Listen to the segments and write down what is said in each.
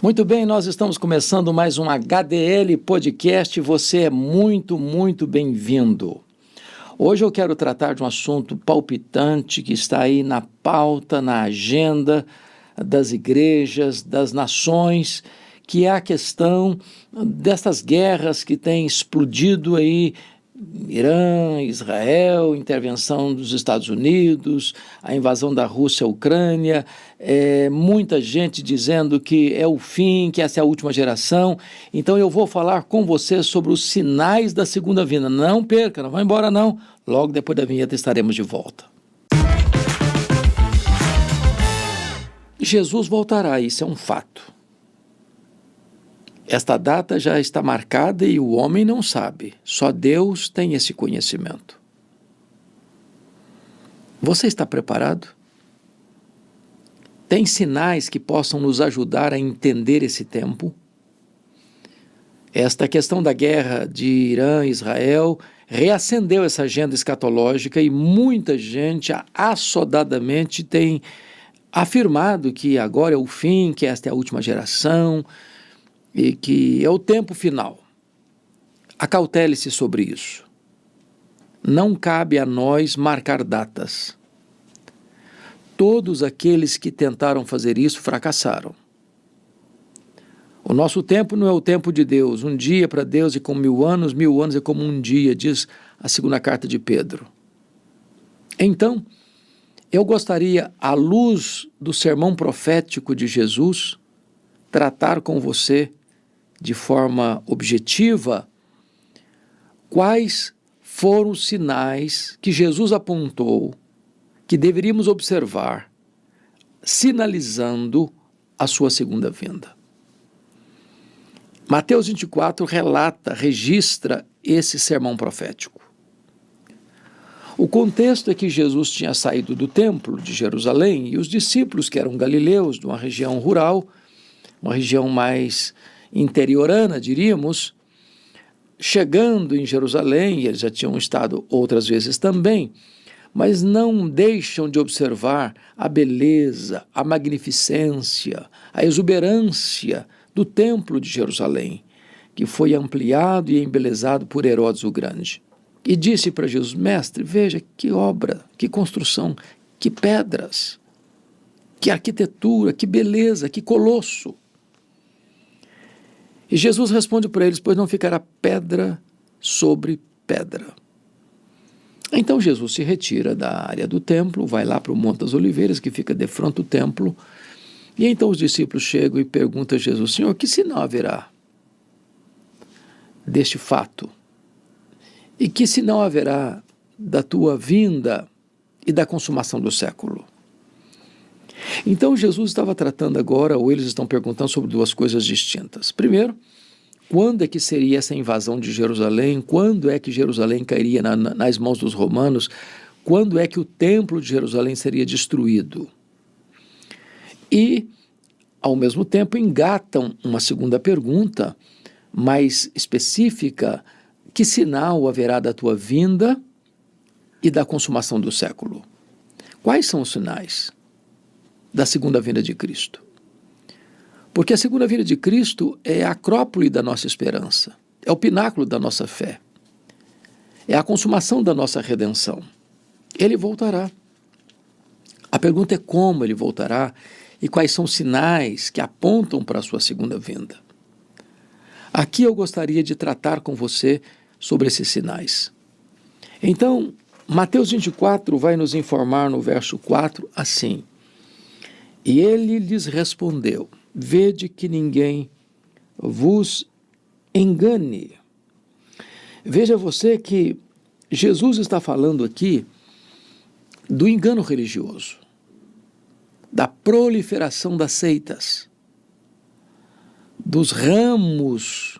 Muito bem, nós estamos começando mais um HDL Podcast. Você é muito bem-vindo. Hoje eu quero tratar de um assunto palpitante que está aí na pauta, na agenda das igrejas, das nações, que é a questão dessas guerras que têm explodido aí, Irã, Israel, intervenção dos Estados Unidos, a invasão da Rússia à Ucrânia, muita gente dizendo que é o fim, que essa é a última geração. Então eu vou falar com você sobre os sinais da segunda vinda. Não perca, não vá embora não. Logo depois da vinheta estaremos de volta. Jesus voltará, isso é um fato. Esta data já está marcada e o homem não sabe, só Deus tem esse conhecimento. Você está preparado? Tem sinais que possam nos ajudar a entender esse tempo? Esta questão da guerra de Irã e Israel reacendeu essa agenda escatológica e muita gente assodadamente tem afirmado que agora é o fim, que esta é a última geração, e que é o tempo final. Acautele-se sobre isso. Não cabe a nós marcar datas. Todos aqueles que tentaram fazer isso fracassaram. O nosso tempo não é o tempo de Deus. Um dia para Deus é como 1000 anos é como um dia, diz a segunda carta de Pedro. Então, eu gostaria, à luz do sermão profético de Jesus, tratar com você de forma objetiva quais foram os sinais que Jesus apontou que deveríamos observar, sinalizando a sua segunda vinda. Mateus 24 registra esse sermão profético. O contexto é que Jesus tinha saído do templo de Jerusalém e os discípulos, que eram galileus, de uma região rural, uma região mais interiorana, diríamos, chegando em Jerusalém, eles já tinham estado outras vezes também, mas não deixam de observar a beleza, a magnificência, a exuberância do templo de Jerusalém, que foi ampliado e embelezado por Herodes o Grande. E disse para Jesus: mestre, veja que obra, que construção, que pedras, que arquitetura, que beleza, que colosso. E Jesus responde para eles: pois não ficará pedra sobre pedra. Então Jesus se retira da área do templo, vai lá para o Monte das Oliveiras, que fica de frente do templo, e então os discípulos chegam e perguntam a Jesus: Senhor, que sinal haverá deste fato? E que sinal haverá da tua vinda e da consumação do século? Então Jesus estava tratando agora, ou eles estão perguntando, sobre duas coisas distintas. Primeiro, quando é que seria essa invasão de Jerusalém? Quando é que Jerusalém cairia nas mãos dos romanos? Quando é que o templo de Jerusalém seria destruído? E, ao mesmo tempo, engatam uma segunda pergunta, mais específica: que sinal haverá da tua vinda e da consumação do século? Quais são os sinais da segunda vinda de Cristo? Porque a segunda vinda de Cristo é a acrópole da nossa esperança, é o pináculo da nossa fé, é a consumação da nossa redenção. Ele voltará. A pergunta é como ele voltará e quais são os sinais que apontam para a sua segunda vinda. Aqui eu gostaria de tratar com você sobre esses sinais. Então, Mateus 24 vai nos informar no verso 4 assim: e ele lhes respondeu: vede que ninguém vos engane. Veja você que Jesus está falando aqui do engano religioso, da proliferação das seitas, dos ramos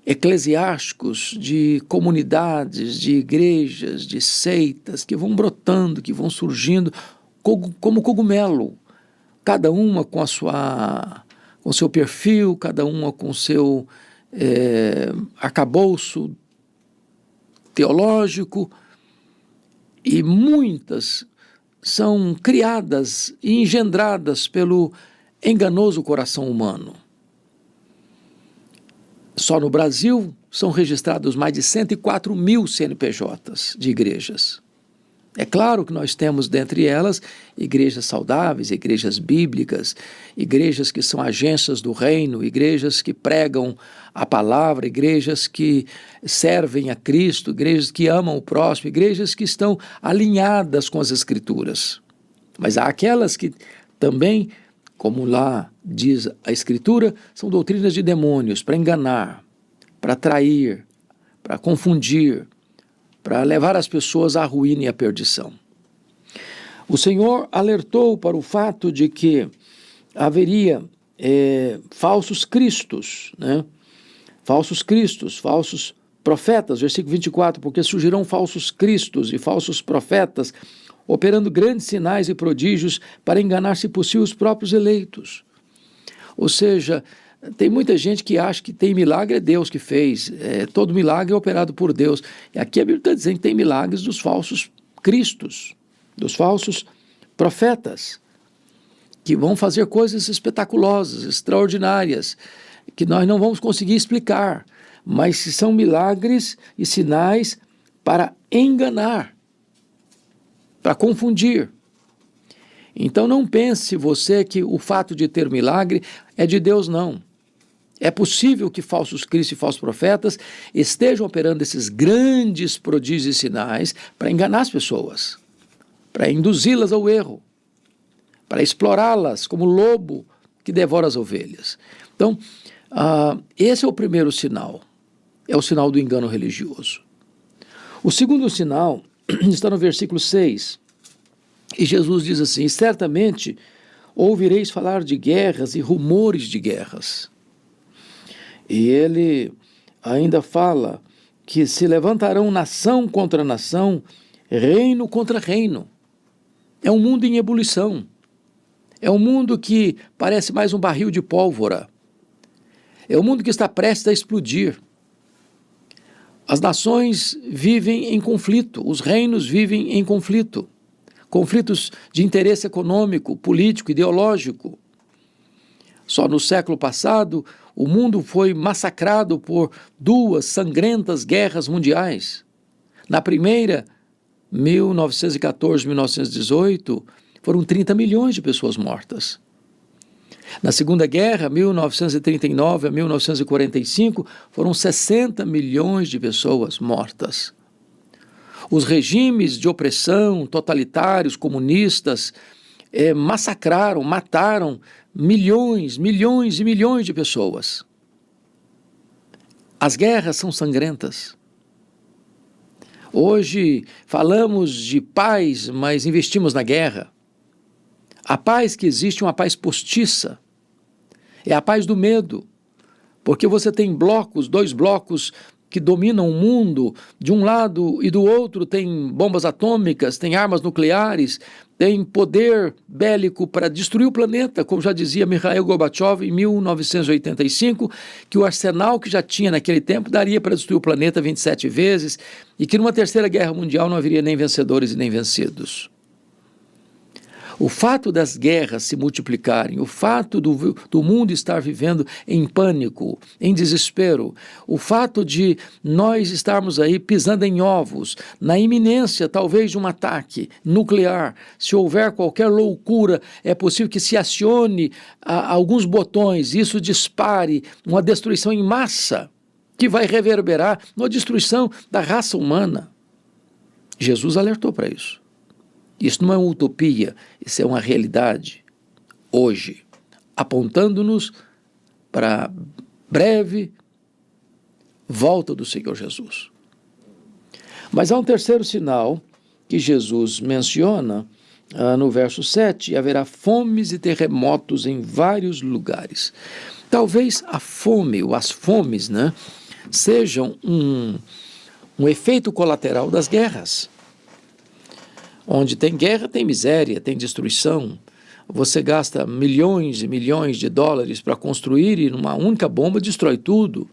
eclesiásticos de comunidades, de igrejas, de seitas que vão brotando, que vão surgindo como cogumelo, cada uma com com seu perfil, cada uma com seu arcabouço teológico, e muitas são criadas e engendradas pelo enganoso coração humano. Só no Brasil são registrados mais de 104 mil CNPJs de igrejas. É claro que nós temos dentre elas igrejas saudáveis, igrejas bíblicas, igrejas que são agências do reino, igrejas que pregam a palavra, igrejas que servem a Cristo, igrejas que amam o próximo, igrejas que estão alinhadas com as Escrituras. Mas há aquelas que também, como lá diz a Escritura, são doutrinas de demônios para enganar, para atrair, para confundir, para levar as pessoas à ruína e à perdição. O Senhor alertou para o fato de que haveria falsos cristos, né? Falsos cristos, falsos profetas, versículo 24, porque surgirão falsos cristos e falsos profetas, operando grandes sinais e prodígios para enganar, se possível, os próprios eleitos. Ou seja, tem muita gente que acha que tem milagre, é Deus que fez, todo milagre é operado por Deus. E aqui a Bíblia está dizendo que tem milagres dos falsos cristos, dos falsos profetas, que vão fazer coisas espetaculosas, extraordinárias, que nós não vamos conseguir explicar, mas são milagres e sinais para enganar, para confundir. Então não pense você que o fato de ter milagre é de Deus, não. É possível que falsos cristos e falsos profetas estejam operando esses grandes prodígios e sinais para enganar as pessoas, para induzi-las ao erro, para explorá-las como lobo que devora as ovelhas. Então, esse é o primeiro sinal, é o sinal do engano religioso. O segundo sinal está no versículo 6, e Jesus diz assim: certamente ouvireis falar de guerras e rumores de guerras. E ele ainda fala que se levantarão nação contra nação, reino contra reino. É um mundo em ebulição. É um mundo que parece mais um barril de pólvora. É um mundo que está prestes a explodir. As nações vivem em conflito, os reinos vivem em conflito. Conflitos de interesse econômico, político, ideológico. Só no século passado, o mundo foi massacrado por 2 sangrentas guerras mundiais. Na primeira, 1914-1918, foram 30 milhões de pessoas mortas. Na Segunda Guerra, 1939 a 1945, foram 60 milhões de pessoas mortas. Os regimes de opressão, totalitários, comunistas, massacraram, mataram milhões e milhões de pessoas. As guerras são sangrentas. Hoje falamos de paz, mas investimos na guerra. A paz que existe é uma paz postiça. É a paz do medo. Porque você tem blocos, 2 blocos que dominam o mundo, de um lado e do outro tem bombas atômicas, tem armas nucleares, tem poder bélico para destruir o planeta, como já dizia Mikhail Gorbachev em 1985, que o arsenal que já tinha naquele tempo daria para destruir o planeta 27 vezes, e que numa terceira guerra mundial não haveria nem vencedores e nem vencidos. O fato das guerras se multiplicarem, o fato do mundo estar vivendo em pânico, em desespero, o fato de nós estarmos aí pisando em ovos, na iminência talvez de um ataque nuclear, se houver qualquer loucura, é possível que se acione alguns botões, isso dispare uma destruição em massa, que vai reverberar na destruição da raça humana. Jesus alertou para isso. Isso não é uma utopia, isso é uma realidade, hoje, apontando-nos para a breve volta do Senhor Jesus. Mas há um terceiro sinal que Jesus menciona no verso 7, haverá fomes e terremotos em vários lugares. Talvez a fome, ou as fomes, sejam um efeito colateral das guerras. Onde tem guerra, tem miséria, tem destruição. Você gasta milhões e milhões de dólares para construir e numa única bomba destrói tudo.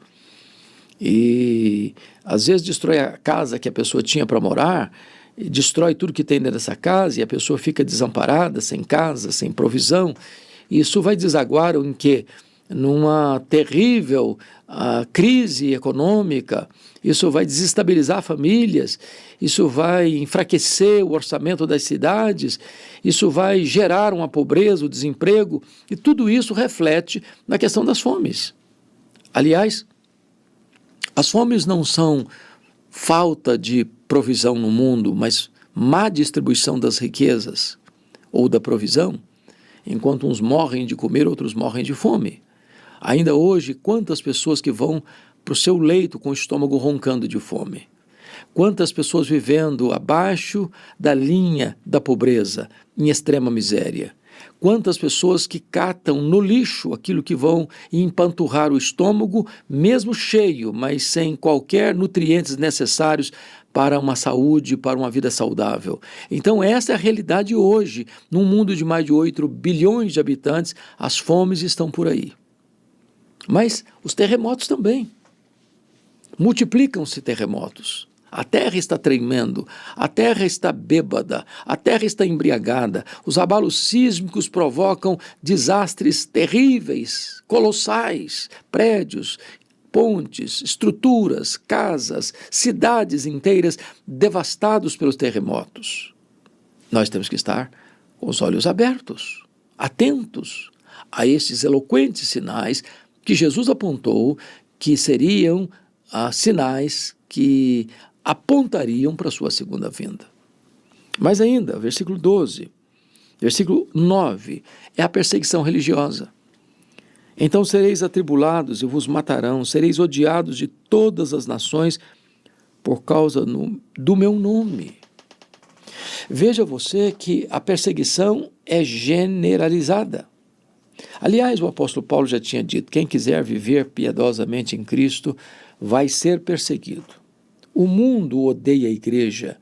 E às vezes destrói a casa que a pessoa tinha para morar, e destrói tudo que tem dentro dessa casa e a pessoa fica desamparada, sem casa, sem provisão. E isso vai desaguar em quê? numa terrível crise econômica. Isso vai desestabilizar famílias, isso vai enfraquecer o orçamento das cidades, isso vai gerar uma pobreza, o desemprego, e tudo isso reflete na questão das fomes. Aliás, as fomes não são falta de provisão no mundo, mas má distribuição das riquezas ou da provisão. Enquanto uns morrem de comer, outros morrem de fome. Ainda hoje, quantas pessoas que vão para o seu leito com o estômago roncando de fome? Quantas pessoas vivendo abaixo da linha da pobreza, em extrema miséria? Quantas pessoas que catam no lixo aquilo que vão empanturrar o estômago, mesmo cheio, mas sem qualquer nutrientes necessários para uma saúde, para uma vida saudável. Então essa é a realidade hoje. Num mundo de mais de 8 bilhões de habitantes, as fomes estão por aí. Mas os terremotos também. Multiplicam-se terremotos. A terra está tremendo, a terra está bêbada, a terra está embriagada. Os abalos sísmicos provocam desastres terríveis, colossais, prédios, pontes, estruturas, casas, cidades inteiras devastados pelos terremotos. Nós temos que estar com os olhos abertos, atentos a esses eloquentes sinais que Jesus apontou, que seriam sinais que apontariam para a sua segunda vinda. Mas ainda, versículo 12, versículo 9, é a perseguição religiosa. Então sereis atribulados e vos matarão, sereis odiados de todas as nações por causa do meu nome. Veja você que a perseguição é generalizada. Aliás, o apóstolo Paulo já tinha dito, quem quiser viver piedosamente em Cristo vai ser perseguido. O mundo odeia a igreja.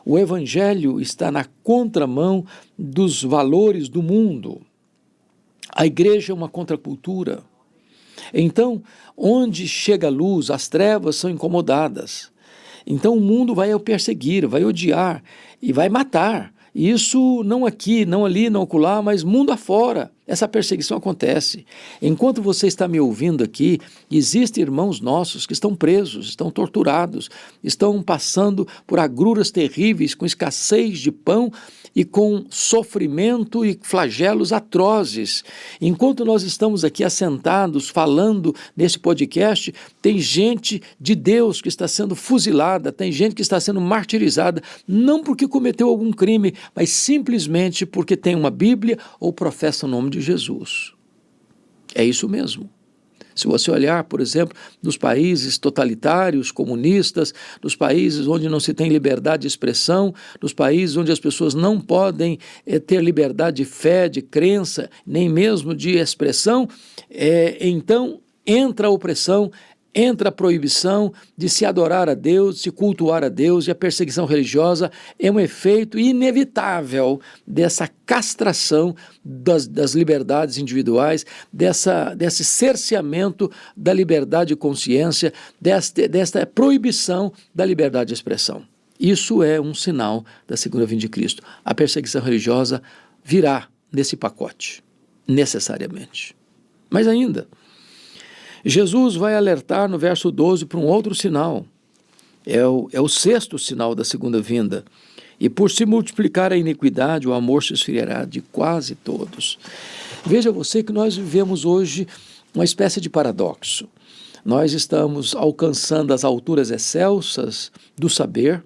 O evangelho está na contramão dos valores do mundo. A igreja é uma contracultura. Então, onde chega a luz, as trevas são incomodadas. Então o mundo vai perseguir, vai odiar e vai matar. Isso não aqui, não ali, não acolá, mas mundo afora. Essa perseguição acontece. Enquanto você está me ouvindo aqui, existem irmãos nossos que estão presos, estão torturados, estão passando por agruras terríveis, com escassez de pão e com sofrimento e flagelos atrozes. Enquanto nós estamos aqui assentados, falando nesse podcast, tem gente de Deus que está sendo fuzilada, tem gente que está sendo martirizada, não porque cometeu algum crime, mas simplesmente porque tem uma Bíblia ou professa o nome de Jesus. É isso mesmo. Se você olhar, por exemplo, nos países totalitários, comunistas, nos países onde não se tem liberdade de expressão, nos países onde as pessoas não podem ter liberdade de fé, de crença, nem mesmo de expressão, então entra a opressão, entra a proibição de se adorar a Deus, de se cultuar a Deus, e a perseguição religiosa é um efeito inevitável dessa castração das liberdades individuais, desse cerceamento da liberdade de consciência, desta proibição da liberdade de expressão. Isso é um sinal da segunda vinda de Cristo. A perseguição religiosa virá nesse pacote, necessariamente. Mas ainda, Jesus vai alertar no verso 12 para um outro sinal. É o sexto sinal da segunda vinda. E por se multiplicar a iniquidade, o amor se esfriará de quase todos. Veja você que nós vivemos hoje uma espécie de paradoxo. Nós estamos alcançando as alturas excelsas do saber,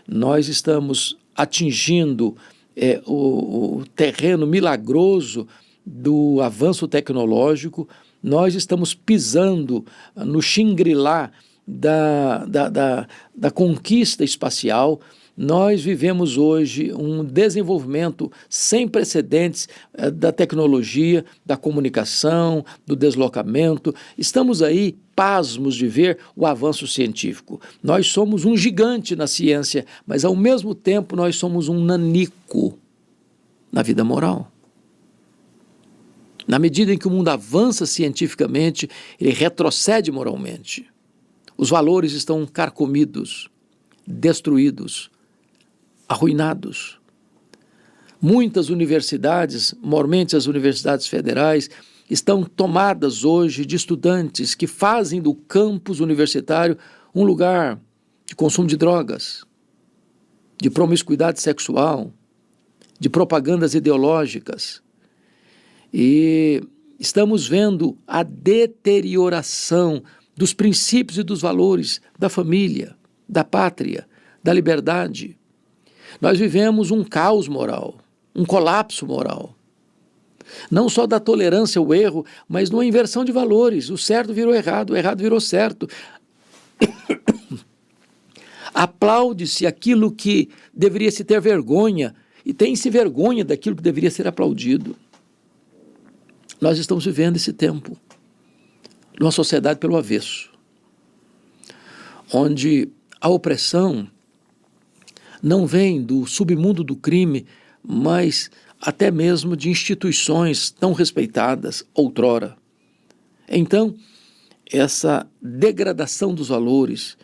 nós estamos atingindo o terreno milagroso do avanço tecnológico, nós estamos pisando no Shangri-La da conquista espacial. Nós vivemos hoje um desenvolvimento sem precedentes da tecnologia, da comunicação, do deslocamento. Estamos aí pasmos de ver o avanço científico. Nós somos um gigante na ciência, mas ao mesmo tempo nós somos um nanico na vida moral. Na medida em que o mundo avança cientificamente, ele retrocede moralmente. Os valores estão carcomidos, destruídos, arruinados. Muitas universidades, mormente as universidades federais, estão tomadas hoje de estudantes que fazem do campus universitário um lugar de consumo de drogas, de promiscuidade sexual, de propagandas ideológicas. E estamos vendo a deterioração dos princípios e dos valores da família, da pátria, da liberdade. Nós vivemos um caos moral, um colapso moral. Não só da tolerância ao erro, mas numa inversão de valores. O certo virou errado, o errado virou certo. Aplaude-se aquilo que deveria se ter vergonha e tem-se vergonha daquilo que deveria ser aplaudido. Nós estamos vivendo esse tempo numa sociedade pelo avesso, onde a opressão não vem do submundo do crime, mas até mesmo de instituições tão respeitadas outrora. Então, essa degradação dos valores,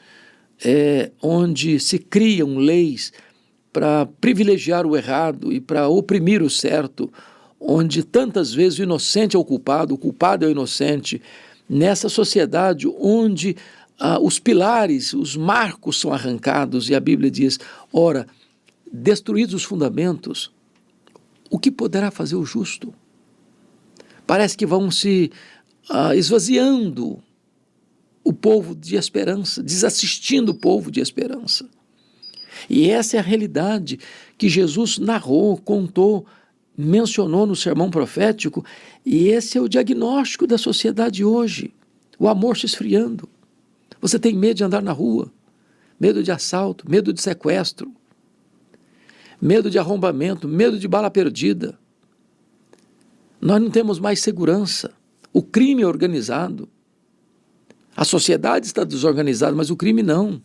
onde se criam leis para privilegiar o errado e para oprimir o certo, onde tantas vezes o inocente é o culpado é o inocente, nessa sociedade onde os pilares, os marcos são arrancados, e a Bíblia diz, ora, destruídos os fundamentos, o que poderá fazer o justo? Parece que vão se esvaziando o povo de esperança, desassistindo o povo de esperança. E essa é a realidade que Jesus narrou, contou, mencionou no sermão profético, e esse é o diagnóstico da sociedade hoje. O amor se esfriando. Você tem medo de andar na rua, medo de assalto, medo de sequestro, medo de arrombamento, medo de bala perdida. Nós não temos mais segurança. O crime é organizado. A sociedade está desorganizada, mas o crime não.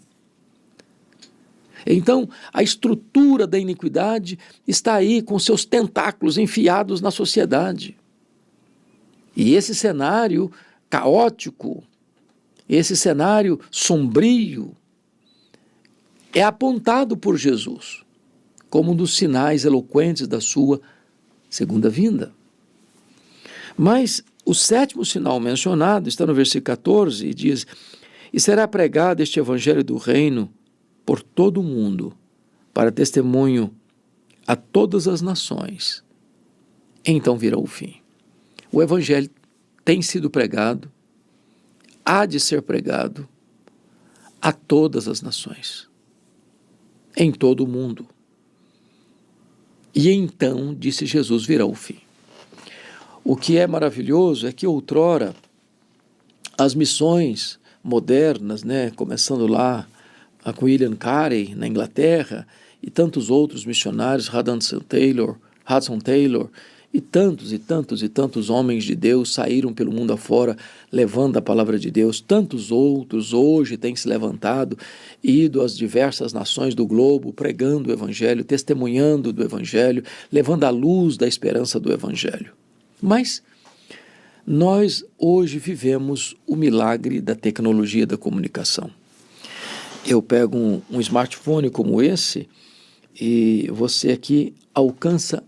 Então, a estrutura da iniquidade está aí com seus tentáculos enfiados na sociedade. E esse cenário caótico, esse cenário sombrio, é apontado por Jesus como um dos sinais eloquentes da sua segunda vinda. Mas o sétimo sinal mencionado está no versículo 14 e diz: e será pregado este evangelho do reino por todo o mundo, para testemunho a todas as nações. Então virá o fim. O evangelho tem sido pregado, há de ser pregado a todas as nações, em todo o mundo. E então, disse Jesus, virá o fim. O que é maravilhoso é que outrora as missões modernas, começando lá com William Carey na Inglaterra e tantos outros missionários, Hudson Taylor e tantos homens de Deus saíram pelo mundo afora levando a palavra de Deus. Tantos outros hoje têm se levantado, ido às diversas nações do globo, pregando o evangelho, testemunhando do evangelho, levando a luz da esperança do evangelho. Mas nós hoje vivemos o milagre da tecnologia da comunicação. Eu pego um smartphone como esse e você aqui alcança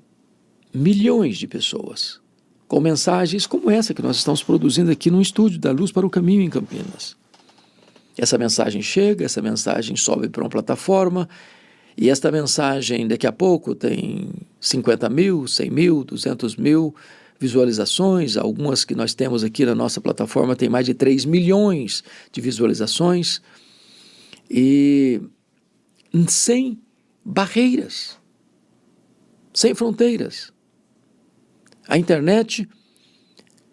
milhões de pessoas com mensagens como essa que nós estamos produzindo aqui no estúdio da Luz para o Caminho em Campinas. Essa mensagem chega, essa mensagem sobe para uma plataforma e esta mensagem daqui a pouco tem 50 mil, 100 mil, 200 mil visualizações. Algumas que nós temos aqui na nossa plataforma tem mais de 3 milhões de visualizações. E sem barreiras, sem fronteiras. A internet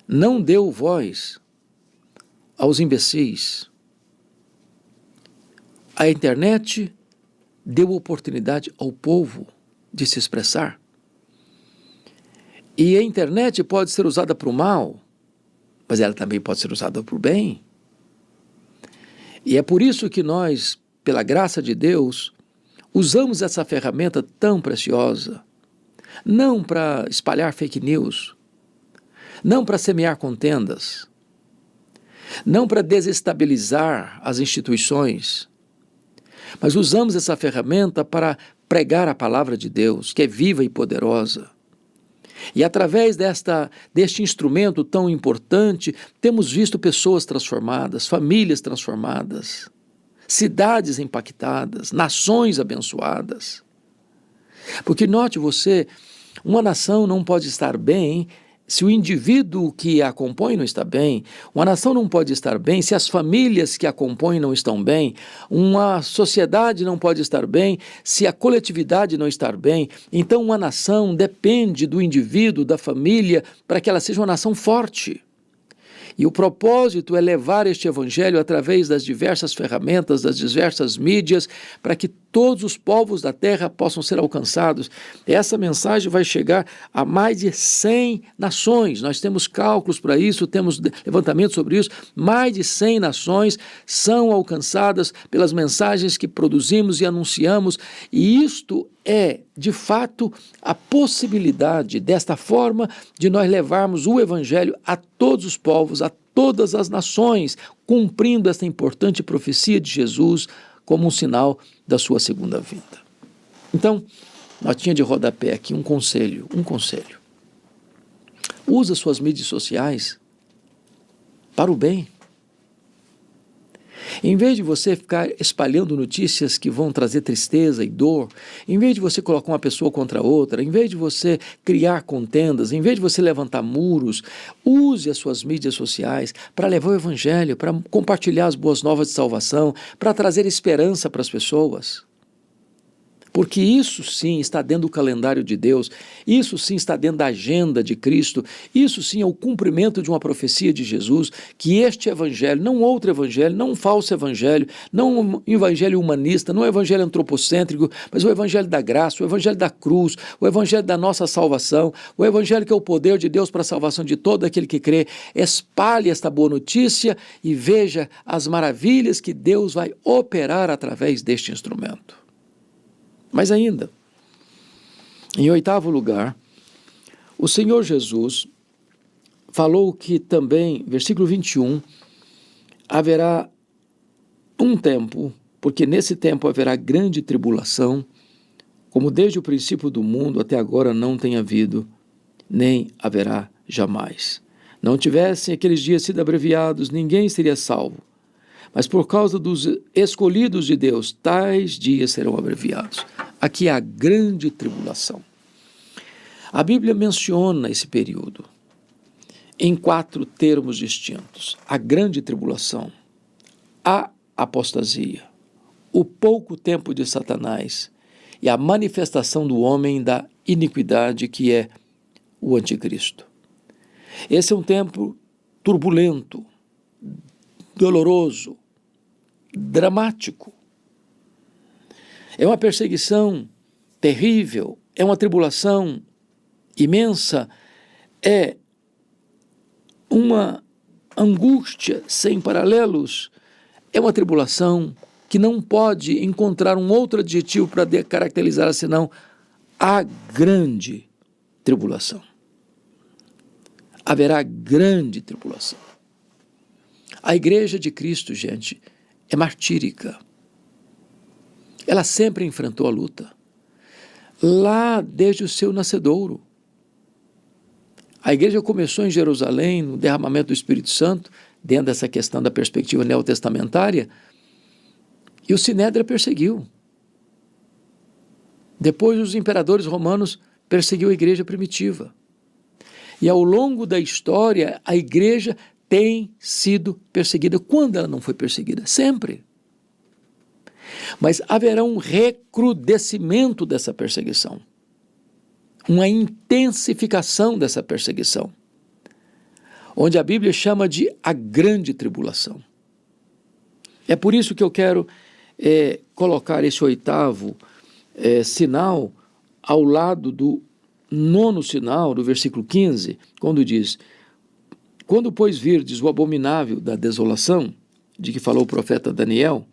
não deu voz aos imbecis. A internet deu oportunidade ao povo de se expressar. E a internet pode ser usada para o mal, mas ela também pode ser usada para o bem. E é por isso que nós, pela graça de Deus, usamos essa ferramenta tão preciosa, não para espalhar fake news, não para semear contendas, não para desestabilizar as instituições, mas usamos essa ferramenta para pregar a palavra de Deus, que é viva e poderosa, E através deste instrumento tão importante, temos visto pessoas transformadas, famílias transformadas, cidades impactadas, nações abençoadas. Porque note você, uma nação não pode estar bem se o indivíduo que a compõe não está bem, uma nação não pode estar bem se as famílias que a compõem não estão bem, uma sociedade não pode estar bem se a coletividade não estar bem. Então uma nação depende do indivíduo, da família, para que ela seja uma nação forte. E o propósito é levar este evangelho através das diversas ferramentas, das diversas mídias, para que todos os povos da terra possam ser alcançados. Essa mensagem vai chegar a mais de 100 nações. Nós temos cálculos para isso, temos levantamento sobre isso. Mais de 100 nações são alcançadas pelas mensagens que produzimos e anunciamos. E isto é, de fato, a possibilidade, desta forma, de nós levarmos o evangelho a todos os povos, a todas as nações, cumprindo esta importante profecia de Jesus como um sinal da sua segunda vinda. Então, notinha de rodapé aqui, um conselho. Usa suas mídias sociais para o bem. Em vez de você ficar espalhando notícias que vão trazer tristeza e dor, em vez de você colocar uma pessoa contra outra, em vez de você criar contendas, em vez de você levantar muros, use as suas mídias sociais para levar o evangelho, para compartilhar as boas novas de salvação, para trazer esperança para as pessoas. Porque isso sim está dentro do calendário de Deus, isso sim está dentro da agenda de Cristo, isso sim é o cumprimento de uma profecia de Jesus, que este evangelho, não outro evangelho, não um falso evangelho, não um evangelho humanista, não um evangelho antropocêntrico, mas o evangelho da graça, o evangelho da cruz, o evangelho da nossa salvação, o evangelho que é o poder de Deus para a salvação de todo aquele que crê. Espalhe esta boa notícia e veja as maravilhas que Deus vai operar através deste instrumento. Mas ainda, em 8º lugar, o Senhor Jesus falou que também, versículo 21, haverá um tempo, porque nesse tempo haverá grande tribulação, como desde o princípio do mundo até agora não tem havido, nem haverá jamais. Não tivessem aqueles dias sido abreviados, ninguém seria salvo. Mas por causa dos escolhidos de Deus, tais dias serão abreviados. Aqui é a grande tribulação. A Bíblia menciona esse período em 4 termos distintos: a grande tribulação, a apostasia, o pouco tempo de Satanás e a manifestação do homem da iniquidade, que é o anticristo. Esse é um tempo turbulento, doloroso, dramático. É uma perseguição terrível, é uma tribulação imensa, é uma angústia sem paralelos, é uma tribulação que não pode encontrar um outro adjetivo para caracterizar senão a grande tribulação. Haverá grande tribulação. A igreja de Cristo, gente, é martírica. Ela sempre enfrentou a luta. Lá desde o seu nascedouro. A igreja começou em Jerusalém, no derramamento do Espírito Santo, dentro dessa questão da perspectiva neotestamentária, e o Sinédrio perseguiu. Depois os imperadores romanos perseguiu a igreja primitiva. E ao longo da história, a igreja tem sido perseguida. Quando ela não foi perseguida? Sempre. Mas haverá um recrudescimento dessa perseguição, uma intensificação dessa perseguição, onde a Bíblia chama de a grande tribulação. É por isso que eu quero colocar esse 8º sinal ao lado do 9º sinal, do versículo 15, quando diz: quando, pois, virdes o abominável da desolação, de que falou o profeta Daniel,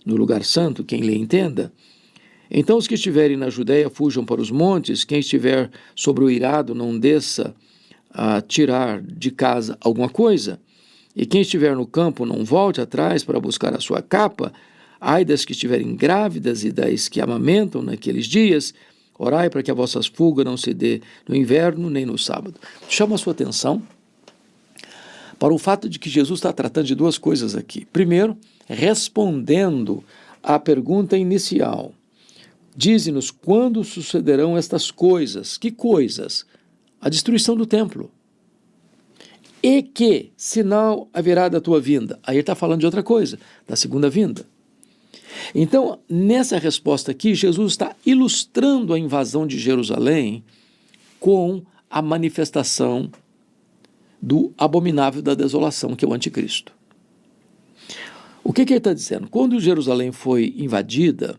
no lugar santo, quem lhe entenda, então os que estiverem na Judéia fujam para os montes, quem estiver sobre o eirado não desça a tirar de casa alguma coisa, e quem estiver no campo não volte atrás para buscar a sua capa, ai das que estiverem grávidas e das que amamentam naqueles dias, Orai para que a vossa fuga não se dê no inverno nem no sábado. Chama a sua atenção para o fato de que Jesus está tratando de duas coisas aqui. Primeiro, respondendo à pergunta inicial. Dize-nos quando sucederão estas coisas. Que coisas? A destruição do templo. E que sinal haverá da tua vinda? Aí ele está falando de outra coisa, da segunda vinda. Então, nessa resposta aqui, Jesus está ilustrando a invasão de Jerusalém com a manifestação do abominável da desolação, que é o anticristo. O que ele está dizendo? Quando Jerusalém foi invadida,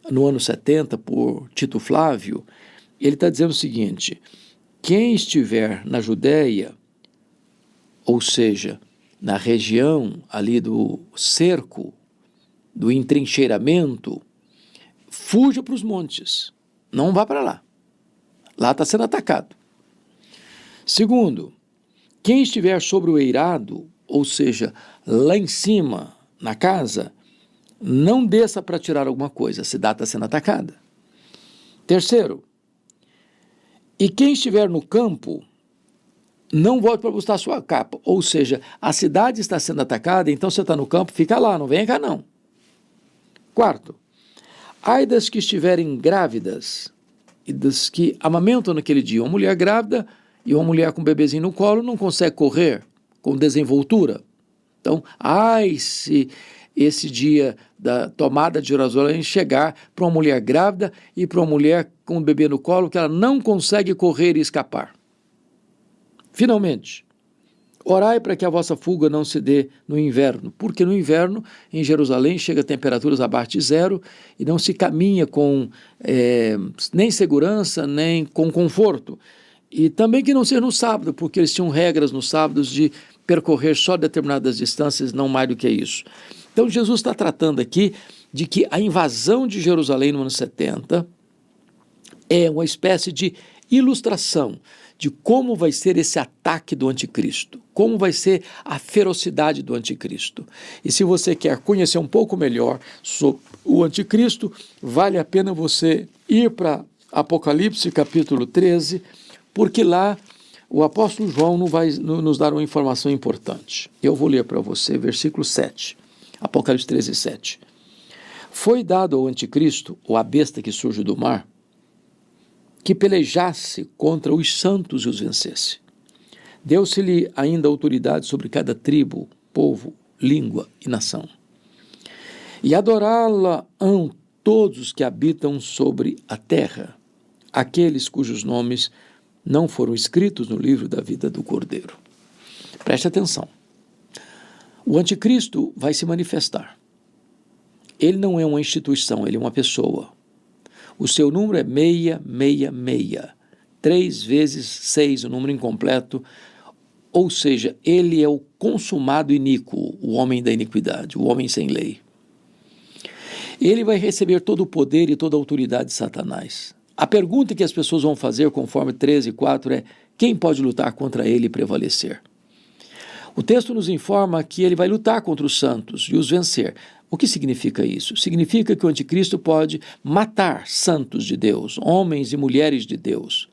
no ano 70, por Tito Flávio, ele está dizendo o seguinte: quem estiver na Judéia, ou seja, na região ali do cerco, do entrincheiramento, fuja para os montes, não vá para lá. Lá está sendo atacado. Segundo, quem estiver sobre o eirado, ou seja, lá em cima, na casa, não desça para tirar alguma coisa, a cidade está sendo atacada. Terceiro, e quem estiver no campo, não volte para buscar a sua capa, ou seja, a cidade está sendo atacada, então você está no campo, fica lá, não venha cá não. Quarto, ai das que estiverem grávidas e das que amamentam naquele dia. Uma mulher grávida e uma mulher com um bebezinho no colo não consegue correr com desenvoltura. Então, ai se esse dia da tomada de Jerusalém chegar para uma mulher grávida e para uma mulher com um bebê no colo que ela não consegue correr e escapar. Finalmente, orai para que a vossa fuga não se dê no inverno, porque no inverno, em Jerusalém, chega a temperaturas abaixo de zero e não se caminha com nem segurança, nem com conforto. E também que não seja no sábado, porque eles tinham regras nos sábados de percorrer só determinadas distâncias, não mais do que isso. Então, Jesus está tratando aqui de que a invasão de Jerusalém no ano 70 é uma espécie de ilustração de como vai ser esse ataque do anticristo, como vai ser a ferocidade do anticristo. E se você quer conhecer um pouco melhor sobre o anticristo, vale a pena você ir para Apocalipse capítulo 13, porque lá o apóstolo João vai nos dar uma informação importante. Eu vou ler para você, versículo 7, Apocalipse 13, 7. Foi dado ao anticristo, ou à besta que surge do mar, que pelejasse contra os santos e os vencesse. Deu-se-lhe ainda autoridade sobre cada tribo, povo, língua e nação. E adorá-la-ão todos os que habitam sobre a terra, aqueles cujos nomes não foram escritos no livro da vida do Cordeiro. Preste atenção. O anticristo vai se manifestar. Ele não é uma instituição, ele é uma pessoa. O seu número é 666, 3 vezes 6, o número incompleto, ou seja, ele é o consumado iníquo, o homem da iniquidade, o homem sem lei. Ele vai receber todo o poder e toda a autoridade de Satanás. A pergunta que as pessoas vão fazer, conforme 13:4, é: quem pode lutar contra ele e prevalecer? O texto nos informa que ele vai lutar contra os santos e os vencer. O que significa isso? Significa que o anticristo pode matar santos de Deus, homens e mulheres de Deus.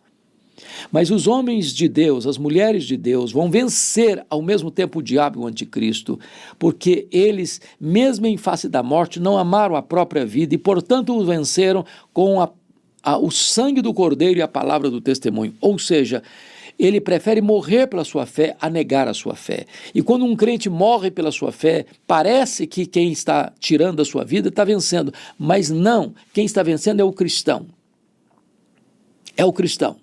Mas os homens de Deus, as mulheres de Deus, vão vencer ao mesmo tempo o diabo e o anticristo, porque eles, mesmo em face da morte, não amaram a própria vida e, portanto, o venceram com o sangue do Cordeiro e a palavra do testemunho. Ou seja, ele prefere morrer pela sua fé a negar a sua fé. E quando um crente morre pela sua fé, parece que quem está tirando a sua vida está vencendo. Mas não, quem está vencendo é o cristão. É o cristão.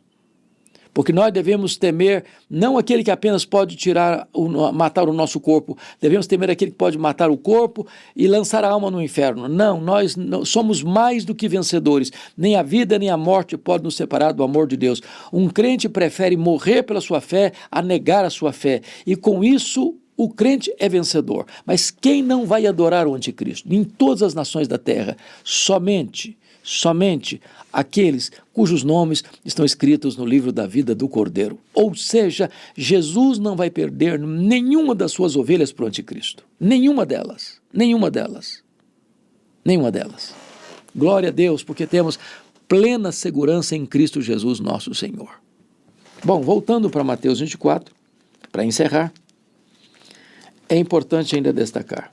Porque nós devemos temer não aquele que apenas pode matar o nosso corpo, devemos temer aquele que pode matar o corpo e lançar a alma no inferno. Não, nós somos mais do que vencedores. Nem a vida nem a morte podem nos separar do amor de Deus. Um crente prefere morrer pela sua fé a negar a sua fé. E com isso, o crente é vencedor. Mas quem não vai adorar o anticristo? Em todas as nações da terra, somente aqueles cujos nomes estão escritos no livro da vida do Cordeiro. Ou seja, Jesus não vai perder nenhuma das suas ovelhas para o anticristo. Nenhuma delas. Glória a Deus, porque temos plena segurança em Cristo Jesus, nosso Senhor. Bom, voltando para Mateus 24, para encerrar, é importante ainda destacar.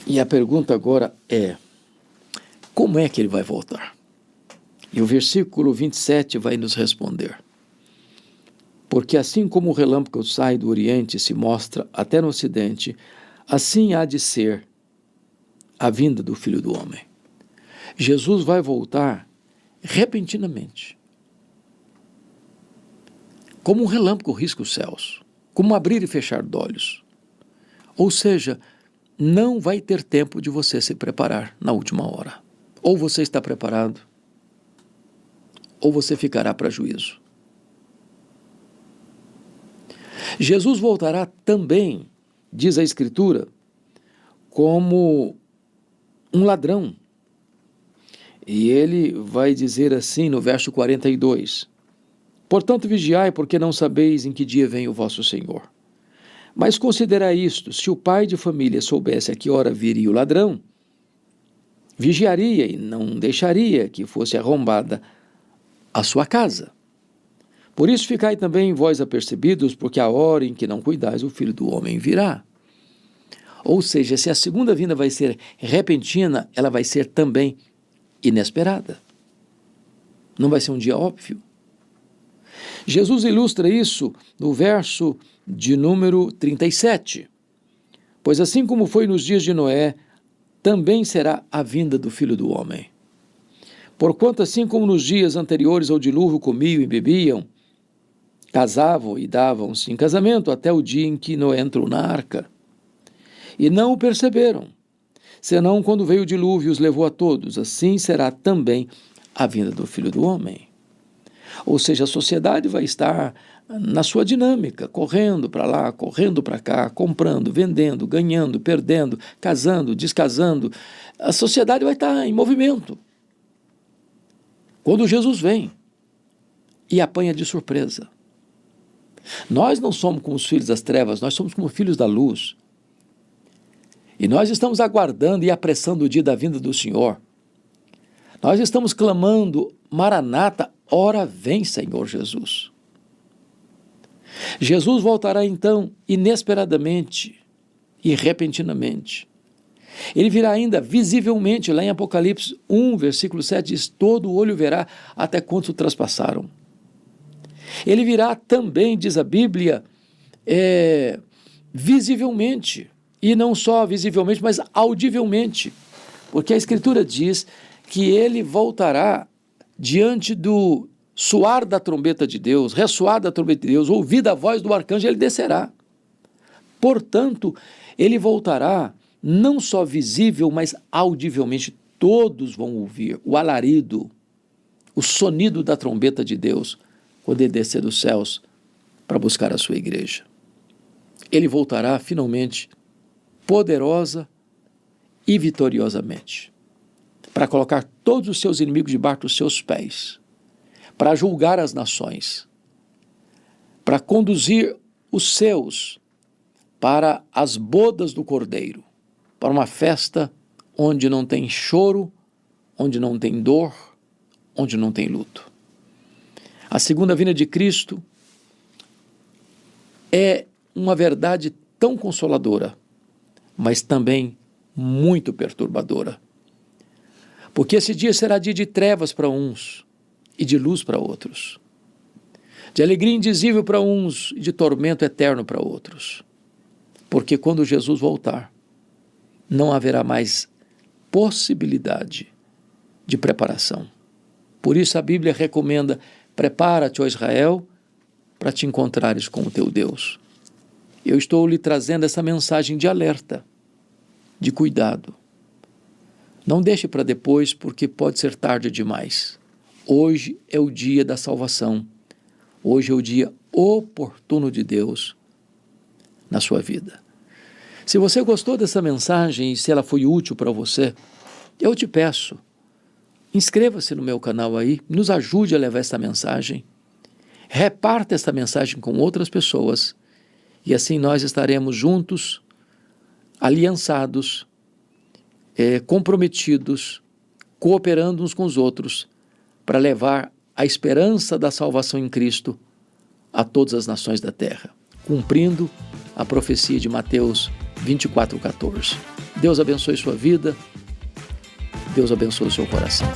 E a pergunta agora é: como é que ele vai voltar? E o versículo 27 vai nos responder. Porque assim como o relâmpago sai do Oriente e se mostra até no Ocidente, assim há de ser a vinda do Filho do Homem. Jesus vai voltar repentinamente. Como um relâmpago risca os céus, como um abrir e fechar de olhos. Ou seja, não vai ter tempo de você se preparar na última hora. Ou você está preparado, ou você ficará para juízo. Jesus voltará também, diz a Escritura, como um ladrão. E ele vai dizer assim no verso 42, portanto vigiai, porque não sabeis em que dia vem o vosso Senhor. Mas considerai isto, se o pai de família soubesse a que hora viria o ladrão, vigiaria e não deixaria que fosse arrombada a sua casa. Por isso ficai também vós apercebidos, porque a hora em que não cuidais o Filho do Homem virá. Ou seja, se a segunda vinda vai ser repentina, ela vai ser também inesperada. Não vai ser um dia óbvio. Jesus ilustra isso no verso de número 37. Pois assim como foi nos dias de Noé, também será a vinda do Filho do Homem. Porquanto assim como nos dias anteriores ao dilúvio comiam e bebiam, casavam e davam-se em casamento até o dia em que Noé entrou na arca. E não o perceberam, senão quando veio o dilúvio e os levou a todos, assim será também a vinda do Filho do Homem. Ou seja, a sociedade vai estar na sua dinâmica, correndo para lá, correndo para cá, comprando, vendendo, ganhando, perdendo, casando, descasando. A sociedade vai estar em movimento. Quando Jesus vem e apanha de surpresa. Nós não somos como os filhos das trevas, nós somos como filhos da luz. E nós estamos aguardando e apressando o dia da vinda do Senhor. Nós estamos clamando, Maranata, ora vem, Senhor Jesus. Jesus voltará então inesperadamente e repentinamente. Ele virá ainda visivelmente, lá em Apocalipse 1, versículo 7, diz, todo olho verá até quantos o traspassaram. Ele virá também, diz a Bíblia, visivelmente, e não só visivelmente, mas audivelmente, porque a Escritura diz que ele voltará diante do soar da trombeta de Deus, ressoar da trombeta de Deus, ouvir a voz do arcanjo, ele descerá. Portanto, ele voltará não só visível, mas audivelmente, todos vão ouvir o alarido, o sonido da trombeta de Deus, quando ele descer dos céus para buscar a sua igreja. Ele voltará finalmente, poderosa e vitoriosamente, para colocar todos os seus inimigos debaixo dos seus pés, para julgar as nações, para conduzir os seus para as bodas do Cordeiro, para uma festa onde não tem choro, onde não tem dor, onde não tem luto. A segunda vinda de Cristo é uma verdade tão consoladora, mas também muito perturbadora. Porque esse dia será dia de trevas para uns e de luz para outros, de alegria indizível para uns e de tormento eterno para outros. Porque quando Jesus voltar, não haverá mais possibilidade de preparação. Por isso a Bíblia recomenda, prepara-te, ó Israel, para te encontrares com o teu Deus. Eu estou lhe trazendo essa mensagem de alerta, de cuidado. Não deixe para depois, porque pode ser tarde demais. Hoje é o dia da salvação. Hoje é o dia oportuno de Deus na sua vida. Se você gostou dessa mensagem e se ela foi útil para você, eu te peço, inscreva-se no meu canal aí, nos ajude a levar essa mensagem, reparta essa mensagem com outras pessoas e assim nós estaremos juntos aliançados, comprometidos, cooperando uns com os outros para levar a esperança da salvação em Cristo a todas as nações da terra, cumprindo a profecia de Mateus 24:14. Deus abençoe sua vida, Deus abençoe o seu coração.